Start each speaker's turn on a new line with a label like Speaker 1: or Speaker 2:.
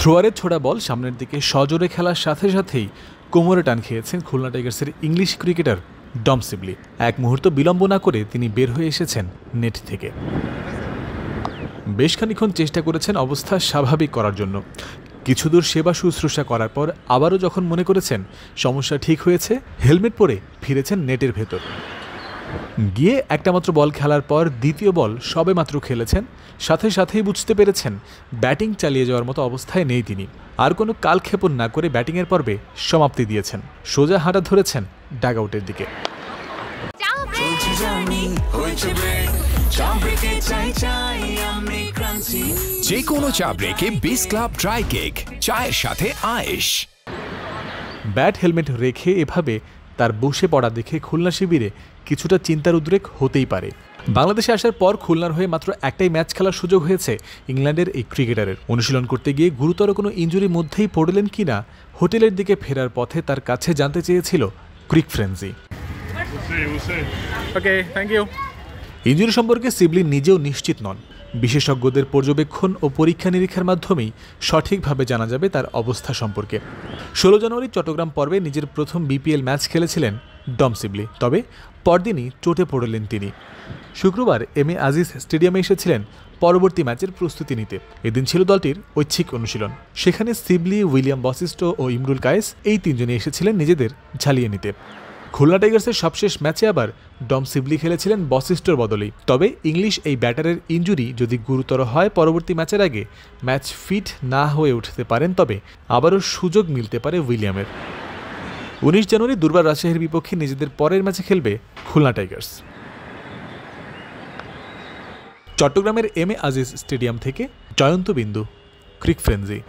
Speaker 1: থ্রোয়ারের ছোড়া বল সামনের দিকে সজোরে খেলার সাথে সাথেই কোমরে টান খেয়েছেন খুলনা টাইগার্সের ইংলিশ ক্রিকেটার ডম সিবলি। এক মুহূর্ত বিলম্ব না করে তিনি বের হয়ে এসেছেন নেট থেকে। বেশ খানিক্ষণ চেষ্টা করেছেন অবস্থা স্বাভাবিক করার জন্য। কিছু দূর সেবা শুশ্রূষা করার পর আবারও যখন মনে করেছেন সমস্যা ঠিক হয়েছে, হেলমেট পরে ফিরেছেন নেটের ভেতর। গিয়ে একটা মাত্র বল খেলার পর দ্বিতীয় বল সবে মাত্র খেলেছেন, সাথে সাথেই বুঝতে পেরেছেন ব্যাটিং চালিয়ে যাওয়ার মতো অবস্থায় নেই তিনি। আর কোনো কালক্ষেপণ না করে ব্যাটিংয়ের পর্বে সমাপ্তি দিয়েছেন, সোজা হাঁটা ধরেছেন ডাগআউটের দিকে।
Speaker 2: যে কোনো চা ব্রেকে বিস ক্লাব ড্রাই কেক, চায়ের সাথে আয়েশ।
Speaker 1: ব্যাট হেলমেট রেখে এভাবে তার বসে পড়া দেখে খুলনা শিবিরে কিছুটা চিন্তার উদ্রেক হতেই পারে। বাংলাদেশে আসার পর খুলনার হয়ে মাত্র একটাই ম্যাচ খেলার সুযোগ হয়েছে ইংল্যান্ডের এই ক্রিকেটারের। অনুশীলন করতে গিয়ে গুরুতর কোনো ইনজুরির মধ্যেই পড়লেন কিনা হোটেলের দিকে ফেরার পথে তার কাছে জানতে চেয়েছিল ক্রিক ফ্রেন্সি। ইনজুরি সম্পর্কে সিবলি নিজেও নিশ্চিত নন। বিশেষজ্ঞদের পর্যবেক্ষণ ও পরীক্ষা নিরীক্ষার মাধ্যমেই সঠিকভাবে জানা যাবে তার অবস্থা সম্পর্কে। 16 জানুয়ারি চট্টগ্রাম পর্বে নিজের প্রথম বিপিএল ম্যাচ খেলেছিলেন ডম সিবলি, তবে পরদিনই চোটে পড়লেন তিনি। শুক্রবার এমএ আজিজ স্টেডিয়ামে এসেছিলেন পরবর্তী ম্যাচের প্রস্তুতি নিতে। এদিন ছিল দলটির ঐচ্ছিক অনুশীলন। সেখানে সিবলি, উইলিয়াম বশিষ্ঠ ও ইমরুল কায়েস এই তিনজনই এসেছিলেন নিজেদের ঝালিয়ে নিতে। খুলনা টাইগার্সের সবশেষ ম্যাচে আবার ডম সিবলি খেলেছিলেন বশিষ্ঠর বদলেই। তবে ইংলিশ এই ব্যাটারের ইনজুরি যদি গুরুতর হয়, পরবর্তী ম্যাচের আগে ম্যাচ ফিট না হয়ে উঠতে পারেন, তবে আবারও সুযোগ মিলতে পারে উইলিয়ামের। 19 জানুয়ারি দুর্বার রাজশাহীর বিপক্ষে নিজেদের পরের ম্যাচে খেলবে খুলনা টাইগার্স। চট্টগ্রামের এমএ আজিজ স্টেডিয়াম থেকে জয়ন্ত বিন্দু, ক্রিক ফ্রেন্সি।